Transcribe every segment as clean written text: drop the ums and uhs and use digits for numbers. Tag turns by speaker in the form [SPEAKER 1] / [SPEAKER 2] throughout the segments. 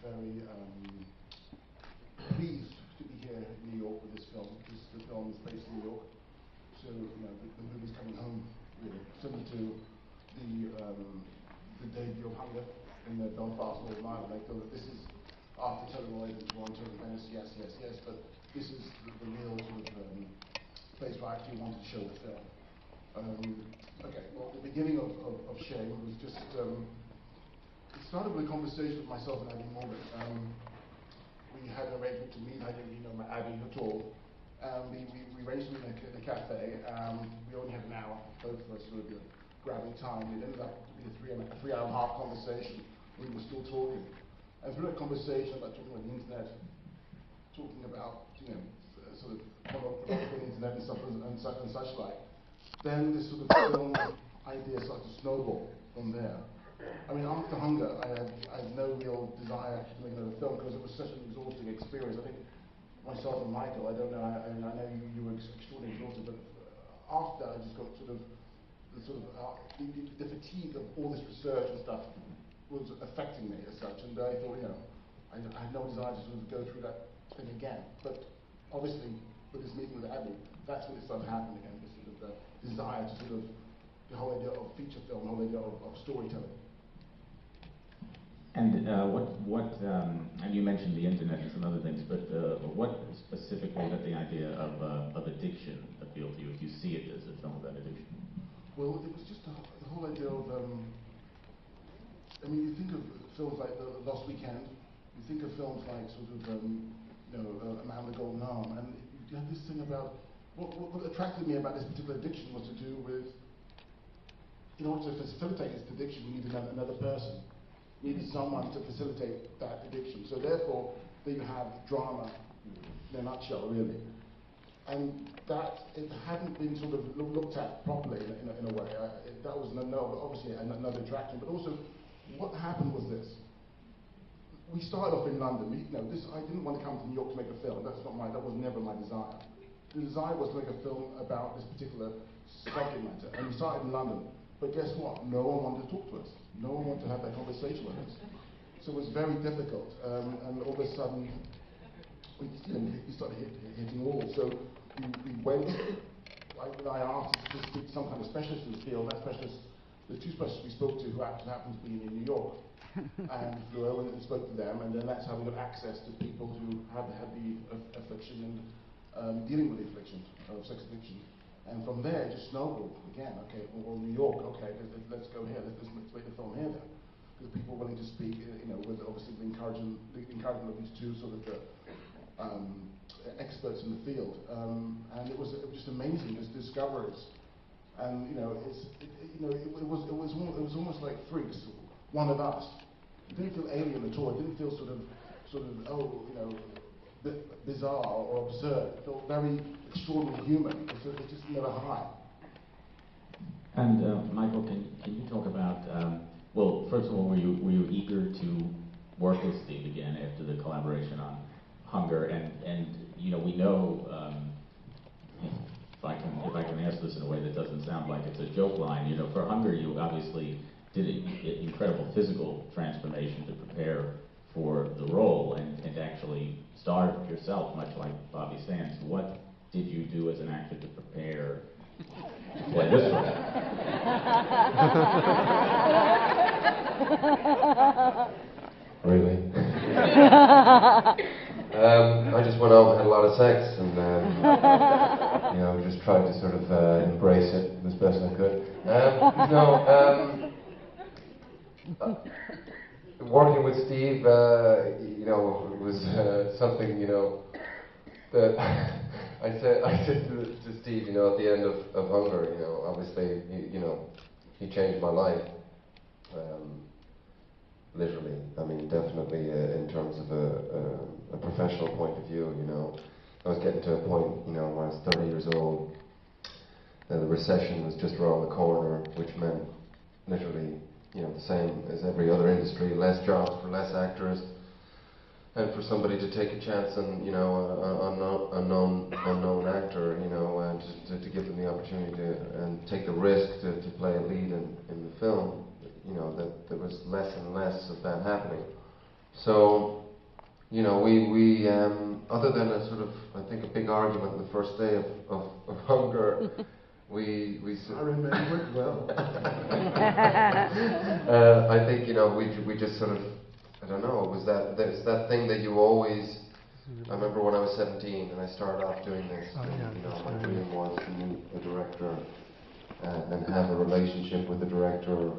[SPEAKER 1] very pleased to be here in New York with this film. The film is based in New York, so the movie's coming home, really, similar to the debut of Hunger in the Belfast Northern Ireland. I feel that this is, after Teleroid and Toronto and Venice, yes, but this is the real sort of place where I actually wanted to show the film. Okay, well, the beginning of Shame was just, it started with a conversation with myself and Abby Morgan. We had an arrangement to meet. I didn't know Abby at all. We arranged to meet in a cafe. We only had an hour, both of us sort of grabbing time. It ended up to be a 3-hour-and-a-half conversation. We were still talking. And through that conversation about talking about the internet, talking about, sort of pornography on the internet and stuff and such like, then this sort of film idea started to snowball from there. I mean, after Hunger, I had no real desire to make another film because it was such an exhausting experience. I think myself and Michael, I don't know, I know you were extraordinarily exhausted, but after I just got the fatigue of all this research and stuff was affecting me as such, and I thought, I had no desire to sort of go through that thing again. But obviously, with this meeting with Abby, that's when it started happening again, this sort of desire to sort of, the whole idea of feature film, the whole idea of storytelling.
[SPEAKER 2] And and you mentioned the internet and some other things, but what specifically did the idea of addiction appeal to you, if you see it as a film about addiction? Well,
[SPEAKER 1] it was just the whole idea of, I mean, you think of films like The Lost Weekend, you think of films like sort of, A Man with a Golden Arm, and you have this thing about, what attracted me about this particular addiction was to do with, in order to facilitate this addiction, you needed another person. You needed someone to facilitate that addiction. So therefore, there you have drama, in a nutshell, really. And that, it hadn't been sort of looked at properly in a way. That was obviously another attraction, but also, what happened was this. We started off in London. I didn't want to come to New York to make a film. That was never my desire. The desire was to make a film about this particular subject matter. And we started in London. But guess what? No one wanted to talk to us. No one wanted to have that conversation with us. So it was very difficult. And all of a sudden, we started hitting walls. So we went, I asked to speak to some kind of specialist in the field. That specialist, the two specialists we spoke to who actually happened to be in New York, and flew over and spoke to them, and then that's how we got access to people who had the affliction and dealing with the affliction of sex addiction. And from there, it just snowballed again. Okay, well, New York, okay, let's go here, let's make the film here then. Because people were willing to speak, with obviously the encouragement of these two sort of experts in the field. And it was just amazing, these discoveries. And it was almost like freaks, one of us. It didn't feel alien at all. It didn't feel sort of bizarre or absurd. It felt very extraordinarily human. It just never high.
[SPEAKER 2] And Michael, can you talk about? Well, first of all, were you eager to work with Steve again after the collaboration on Hunger? And we know. If I can ask this in a way that doesn't sound like it's a joke line, for Hunger, you obviously did an incredible physical transformation to prepare for the role and actually starve yourself, much like Bobby Sands. What did you do as an actor to prepare to play this role?
[SPEAKER 3] Really? I just went out and had a lot of sex and just tried to sort of embrace it as best I could. Working with Steve, was something, that I said to Steve, at the end of Hunger, obviously, he changed my life, literally. I mean, definitely in terms of a professional point of view, I was getting to a point, when I was 30 years old, and the recession was just around the corner, which meant literally, the same as every other industry, less jobs for less actors, and for somebody to take a chance on, an unknown actor, and to give them the opportunity and take the risk to play a lead in the film, that there was less and less of that happening. So, you know, we other than a sort of, I think, a big argument the first day of Hunger, we
[SPEAKER 1] I remember it well.
[SPEAKER 3] I think, you know, we just sort of, I don't know, it was there's that thing that you always, I remember when I was 17 and I started off doing this, and, you know, my dream was to meet a director and have a relationship with the director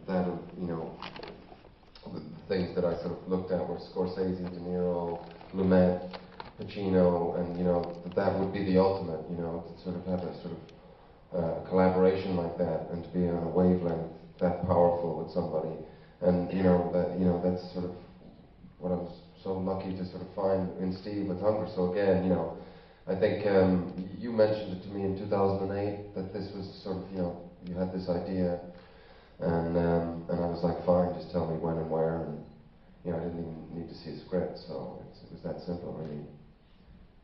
[SPEAKER 3] that, you know, the things that I sort of looked at were Scorsese, De Niro, Lumet, Pacino, and, you know, that would be the ultimate, you know, to sort of have a sort of collaboration like that and to be on a wavelength that powerful with somebody. And, you know, that's sort of what I was so lucky to sort of find in Steve with Hunger. So again, you know, I think you mentioned it to me in 2008 that this was sort of, you know, you had this idea, and I was like, fine, just tell me when and where, and, you know, I didn't even need to see a script, so it was that simple, really.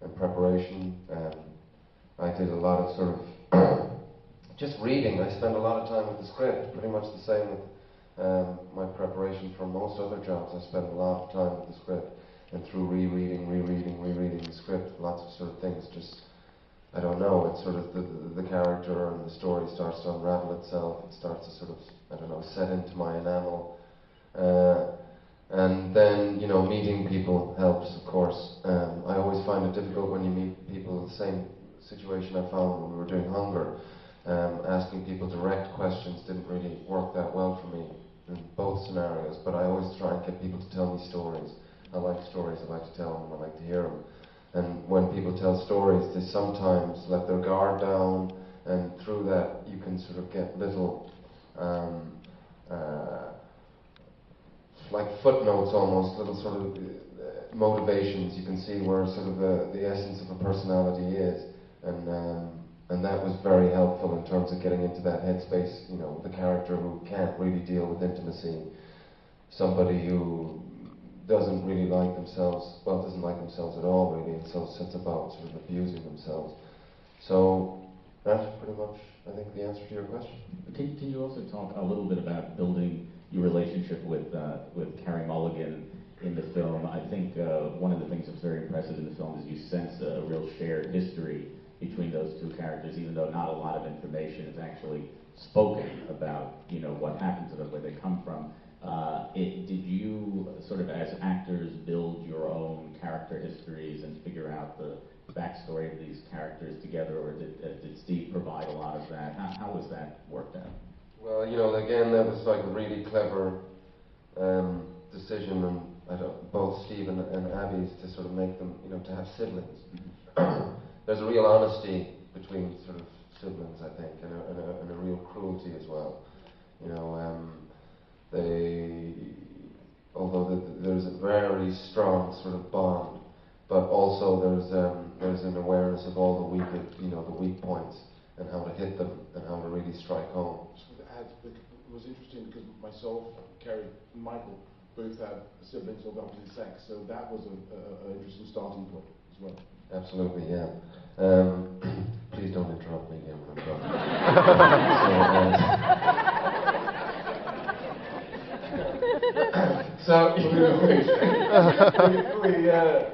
[SPEAKER 3] And preparation, I did a lot of sort of just reading. I spent a lot of time with the script, pretty much the same with my preparation for most other jobs. I spent a lot of time with the script, and through rereading the script, lots of sort of things just, I don't know, it's sort of the character and the story starts to unravel itself. It starts to sort of, I don't know, set into my enamel. And then, you know, meeting people helps, of course. I always find it difficult when you meet people in the same situation I found when we were doing Hunger. Asking people direct questions didn't really work that well for me in both scenarios, but I always try and get people to tell me stories. I like stories, I like to tell them, I like to hear them. And when people tell stories, they sometimes let their guard down, and through that you can sort of get little like footnotes almost, little sort of motivations. You can see where sort of the essence of a personality is, and that was very helpful in terms of getting into that headspace, you know, the character who can't really deal with intimacy, somebody who doesn't really like themselves, well, doesn't like themselves at all really, and so sets about sort of abusing themselves. So that's pretty much, I think, the answer to your question.
[SPEAKER 2] Can you also talk a little bit about building your relationship with Carey Mulligan in the film? I think one of the things that's very impressive in the film is you sense a real shared history between those two characters, even though not a lot of information is actually spoken about, you know, what happened to them, where they come from. Did you sort of, as actors, build your own character histories and figure out the backstory of these characters together, or did Steve provide a lot of that? How was that worked out?
[SPEAKER 3] Well, you know, again, that was like a really clever decision on both Steve and Abby's to sort of make them, you know, to have siblings. Mm-hmm. There's a real honesty between sort of siblings, I think, and a real cruelty as well. You know, although there's a very strong sort of bond, but also there's an awareness of all the weak points and how to hit them and how to really strike home.
[SPEAKER 1] It was interesting because myself, Carey, and Michael both have siblings of the opposite sex, so that was an interesting starting point as well.
[SPEAKER 3] Absolutely, yeah. Please don't interrupt me again when I'm talking. So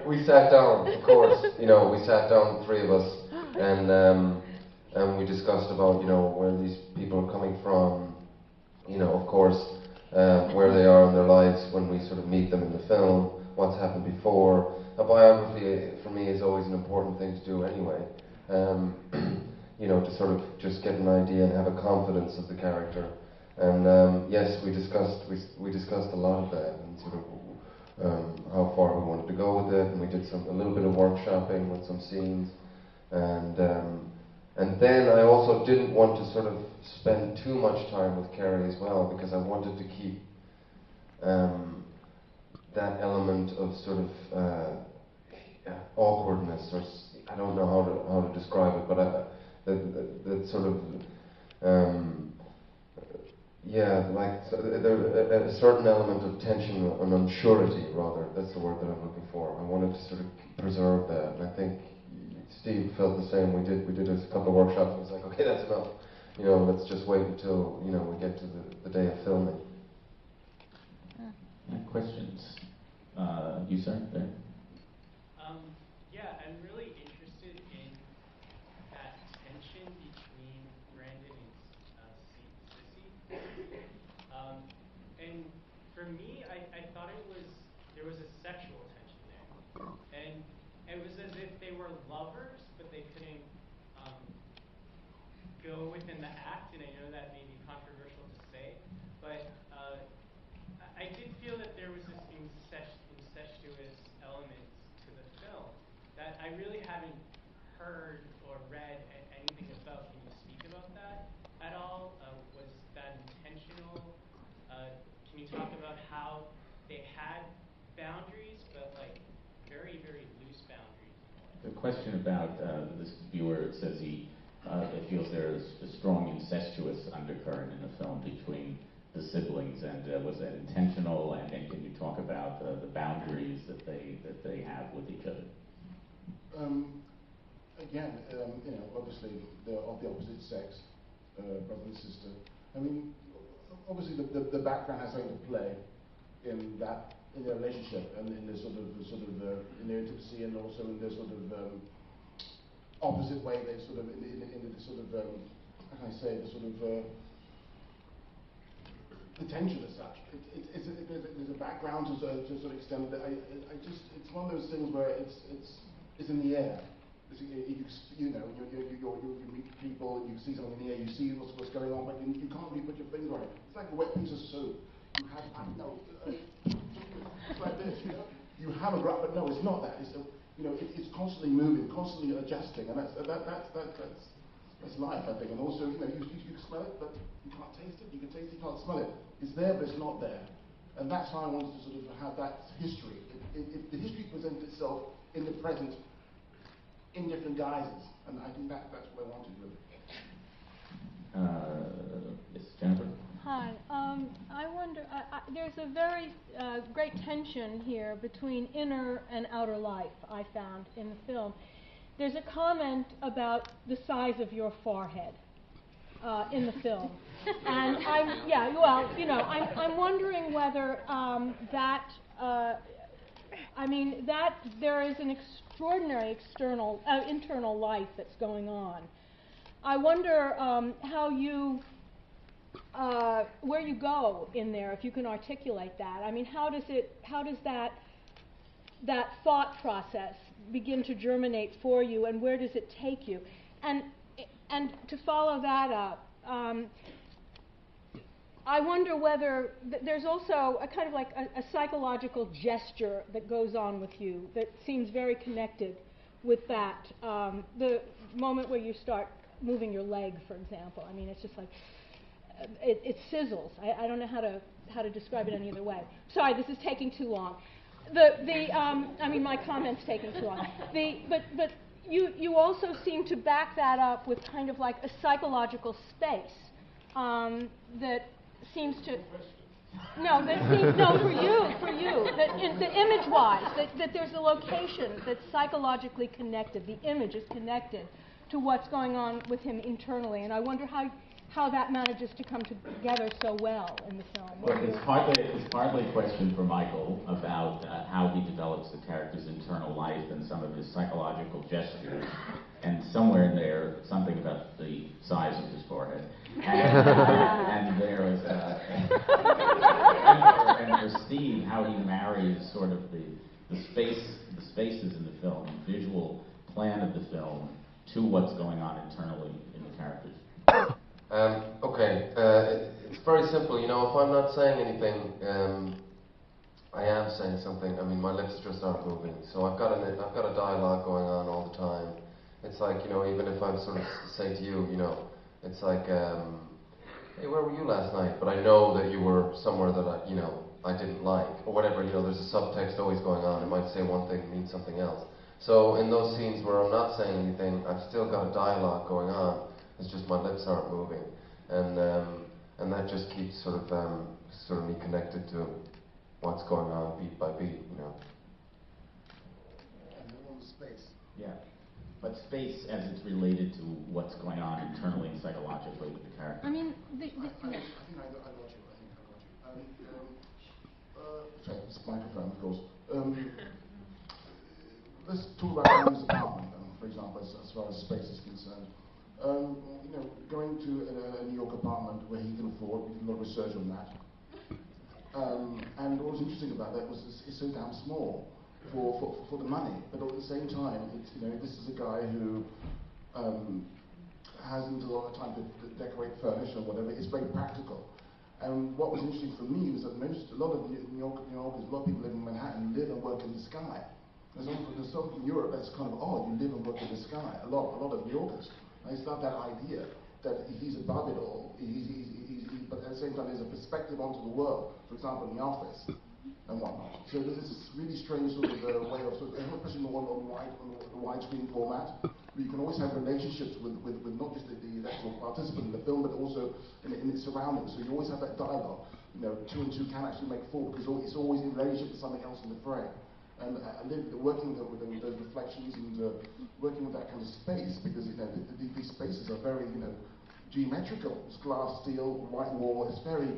[SPEAKER 3] we sat down, of course. You know, we sat down, the three of us, and we discussed about, you know, where these people are coming from. You know, of course, where they are in their lives when we sort of meet them in the film, what's happened before. A biography, for me, is always an important thing to do anyway. You know, to sort of just get an idea and have a confidence of the character. And yes, we discussed a lot of that and sort of how far we wanted to go with it. And we did a little bit of workshopping with some scenes. And then I also didn't want to sort of spend too much time with Carey as well, because I wanted to keep that element of sort of awkwardness, or I don't know how to describe it, but that sort of like there's a certain element of tension and unsurety, rather. That's the word that I'm looking for. I wanted to sort of preserve that, and I think Steve felt the same. We did a couple of workshops, and it's like, okay, that's enough. You know, let's just wait until, you know, we get to the day of filming.
[SPEAKER 2] Questions? You, sir, there?
[SPEAKER 4] Yeah, I'm really interested in that tension between Brandon and Sissy. And for me, I thought there was a sexual tension there. And it was as if they were lovers, but they couldn't go within the act, and I know that may be controversial to say, but I did feel that there was this incestuous element to the film that I really haven't heard or read anything about. Can you speak about that at all? Was that intentional? Can you talk about how they had boundaries, but like very, very loose boundaries?
[SPEAKER 2] The question about this viewer, it says he feels there's a strong incestuous undercurrent in the film between the siblings, and was that intentional? And can you talk about the boundaries that they have with each other?
[SPEAKER 1] Again, you know, obviously they're of the opposite sex, brother and sister. I mean, obviously the background has something to play in their relationship and in the sort of in their intimacy, and also in their sort of opposite way they sort of in the sort of how can I say, the sort of the tension as such. There's a background to sort of extent that I just, it's one of those things where it's in the air. You know, you meet people and you see something in the air, you see what's going on, but you can't really put your finger on it. It's like a wet piece of soap. You have, it's like this, you know. You have a graph, but no, it's not that. It's you know, it's constantly moving, constantly adjusting, and that's life, I think. And also, you know, you smell it, but you can't taste it. You can taste it, you can't smell it. It's there, but it's not there. And that's how I wanted to sort of have that history. The history presents itself in the present in different guises, and I think that's what I wanted, really.
[SPEAKER 2] Yes, Jennifer?
[SPEAKER 5] Hi. I wonder, there's a very great tension here between inner and outer life, I found, in the film. There's a comment about the size of your forehead in the film. And I'm wondering whether that there is an extraordinary internal life that's going on. I wonder how you, where you go in there, if you can articulate that. I mean, how does that thought process begin to germinate for you, and where does it take you? And to follow that up, I wonder whether there's also a kind of like a psychological gesture that goes on with you that seems very connected with that. The moment where you start moving your leg, for example. I mean, it's just like, it sizzles. I don't know how to describe it any other way. Sorry, this is taking too long. My comment's taking too long. But you also seem to back that up with kind of like a psychological space that seems to. No, for you. That image-wise, that there's a location that's psychologically connected. The image is connected to what's going on with him internally, and I wonder how that manages to come together so well in the film.
[SPEAKER 2] Well, it's partly a question for Michael about how he develops the character's internal life and some of his psychological gestures, and somewhere in there, something about the size of his forehead. And there is, and for Steve, how he marries sort of the spaces in the film, the visual plan of the film, to what's going on internally in the characters.
[SPEAKER 3] Okay, it's very simple. You know, if I'm not saying anything, I am saying something. I mean, my lips just aren't moving. So I've got a dialogue going on all the time. It's like, you know, even if I'm sort of say to you, you know, it's like, hey, where were you last night? But I know that you were somewhere that I didn't like, or whatever. You know, there's a subtext always going on. It might say one thing and mean something else. So in those scenes where I'm not saying anything, I've still got a dialogue going on. It's just my lips aren't moving, and that just keeps sort of me connected to what's going on beat by beat, you know.
[SPEAKER 1] And then on the space.
[SPEAKER 2] Yeah, but space as it's related to what's going on internally and psychologically with the character.
[SPEAKER 5] I mean,
[SPEAKER 1] I think I got you. Sorry, microphone, of course. Let's talk about Andy's apartment, for example, as far as space is concerned. Going to a New York apartment where he can afford, we did a lot of research on that. And what was interesting about that was it's so damn small for the money, but at the same time, this is a guy who hasn't a lot of time to decorate, furnish, or whatever. It's very practical. And what was interesting for me was that a lot of New Yorkers, a lot of people live in Manhattan, live and work in the sky. There's some in Europe that's kind of odd. You live and work in the sky. A lot of New Yorkers. And it's not that idea that he's above it all. But at the same time, there's a perspective onto the world. For example, in the office and whatnot. So there's this really strange sort of way of especially on the widescreen format. You can always have relationships with not just the actual participant in the film, but also in its surroundings. So you always have that dialogue. 2 and 2 can actually make 4 because it's always in relationship to something else in the frame. And working with those reflections and working with that kind of space, because these spaces are very geometrical. It's glass, steel, white wall. It's very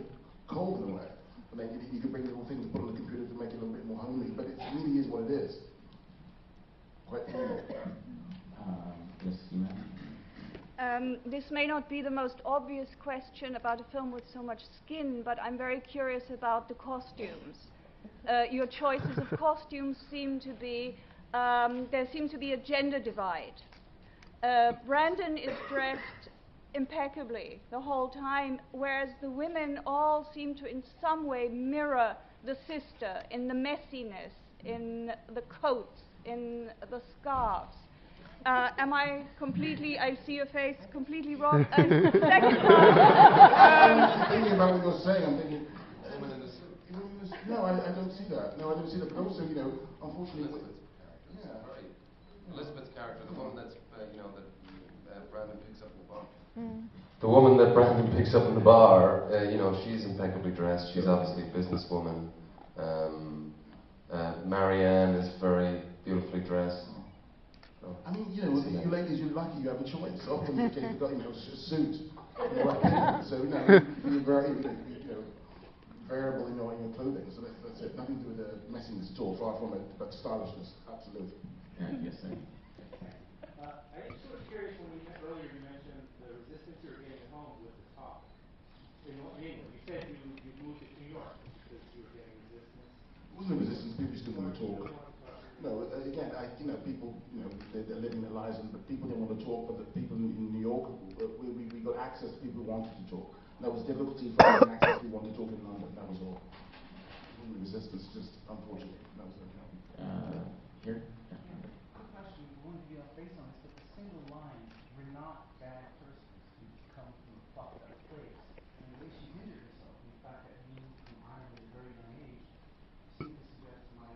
[SPEAKER 1] cold in a way. And then you can bring little things to put on the computer to make it a little bit more homely, but it really is what it is. Quite formal.
[SPEAKER 2] Yes, ma'am.
[SPEAKER 6] This may not be the most obvious question about a film with so much skin, but I'm very curious about the costumes. Your choices of costumes seem to be, there seems to be a gender divide. Brandon is dressed impeccably the whole time, whereas the women all seem to in some way mirror the sister in the messiness, in the coats, in the scarves. Am I completely, I see your face, completely wrong? And second part,
[SPEAKER 1] I'm thinking about what you're saying. I'm thinking, no, I don't see that. No, I don't see that. But also, unfortunately,
[SPEAKER 3] Elizabeth's character, the woman that's, that Brandon picks up in the bar. The woman that Brandon picks up in the bar, she's impeccably dressed. She's obviously a businesswoman. Marianne is very beautifully dressed.
[SPEAKER 1] I mean, you ladies, you're lucky you have a choice. Often you've got, a suit, so you're very, variable in your clothing. So that's it. Nothing to do with messiness at all. Far from it, but stylishness, absolutely.
[SPEAKER 2] Yeah, yes, sir.
[SPEAKER 7] I was sort of curious when earlier you mentioned the resistance you were getting at home with the talk. In England, you said you moved to New York because you were getting resistance.
[SPEAKER 1] There wasn't no resistance. People just didn't want to talk. No, again, people, they're living their lives, but people didn't want to talk. But the people in New York, we got access to people who wanted to talk. And that was difficulty for us getting access to people who wanted to talk in London. That was all. The resistance, just unfortunately, that was okay.
[SPEAKER 2] Here.
[SPEAKER 7] Quick question, I wanted to be off base on this, but the single line, "We're not bad persons, we come from a fucked up place." And the way she injured herself, and the fact that you moved from Ireland at a very young age, seemed to suggest to my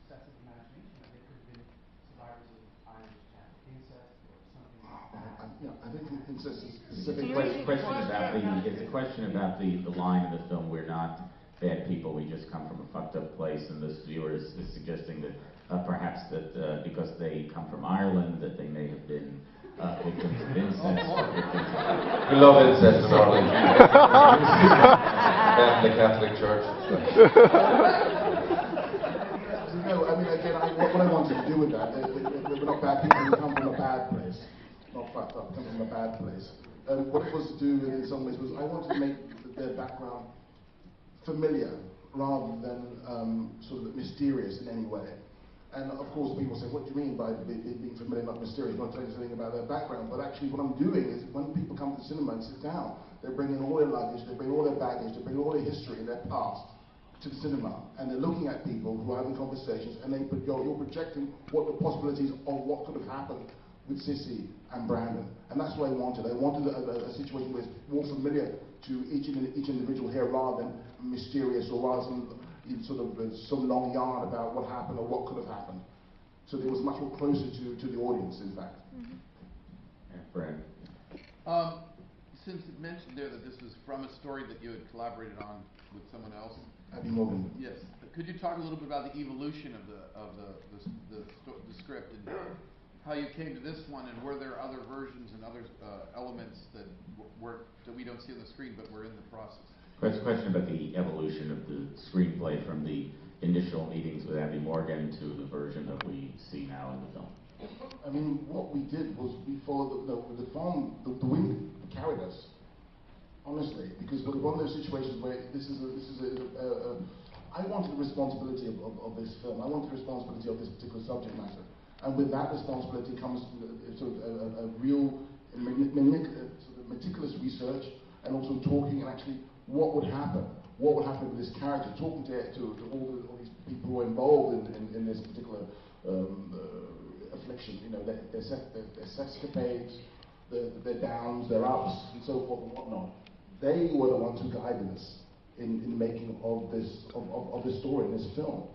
[SPEAKER 7] excessive imagination that they could have been survivors of Irish Catholic incest or something like that.
[SPEAKER 1] I think incest is
[SPEAKER 2] It's a question about the line in the film, "We're not bad people, we just come from a fucked up place," and this viewer is suggesting that perhaps that because they come from Ireland, that they may have been victims of incest.
[SPEAKER 3] We love incest in Ireland. And the Catholic Church.
[SPEAKER 1] No, I mean, again, what I wanted to do with that, we're not bad people, we come from a bad place. Not fucked up, we come from a bad place. What it was to do in some ways was I wanted to make their background familiar rather than sort of mysterious in any way. And of course people say, what do you mean by being familiar, not mysterious? Not telling us anything about their background. But actually what I'm doing is when people come to the cinema and sit down, they bring in all their luggage, they bring all their baggage, they bring all their history and their past to the cinema. And they're looking at people who are having conversations, and you're projecting what the possibilities of what could have happened with Sissy and Brandon. And that's what I wanted. I wanted a situation where it's more familiar to each individual here rather than mysterious or rather than some long yarn about what happened or what could have happened. So it was much more closer to the audience, in fact.
[SPEAKER 2] Yeah, Brad.
[SPEAKER 8] Since it mentioned there that this was from a story that you had collaborated on with someone else.
[SPEAKER 1] Abby Morgan.
[SPEAKER 8] Yes. Could you talk a little bit about the evolution of the script and how you came to this one, and were there other versions and other elements that we don't see on the screen but were in the process?
[SPEAKER 2] Question about the evolution of the screenplay from the initial meetings with Abby Morgan to the version that we see now in the film.
[SPEAKER 1] I mean, what we did was we followed the film, the wind carried us, honestly, because we're one of those situations where I wanted the responsibility of this film. I wanted the responsibility of this particular subject matter. And with that responsibility comes sort of a real sort of meticulous research, and also talking and actually what would happen with this character, talking to all these people who are involved in this particular affliction, you know, their sexcapades, their downs, their ups, and so forth and whatnot. They were the ones who guided us in the making of this story, in this film.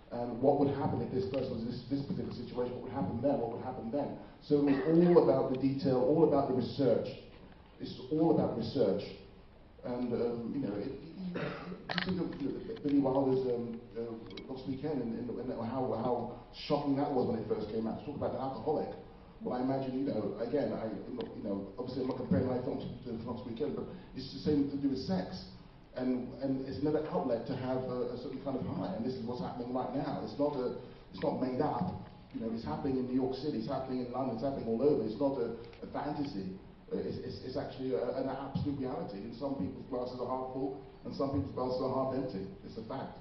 [SPEAKER 1] And what would happen if this person was in this particular situation? What would happen then? What would happen then? So it was all about the detail, all about the research. It's all about research. And, you know, you think of Billy Wilder's Last Weekend and how shocking that was when it first came out. Talk about an alcoholic. Well, I imagine, you know, again, obviously I'm not comparing my film to Last Weekend, but it's the same to do with sex. And it's another outlet to have a certain kind of high, and this is what's happening right now. It's not made up. You know, it's happening in New York City, it's happening in London, it's happening all over. It's not a fantasy. It's actually an absolute reality. And some people's glasses are half full, and some people's glasses are half empty. It's a fact.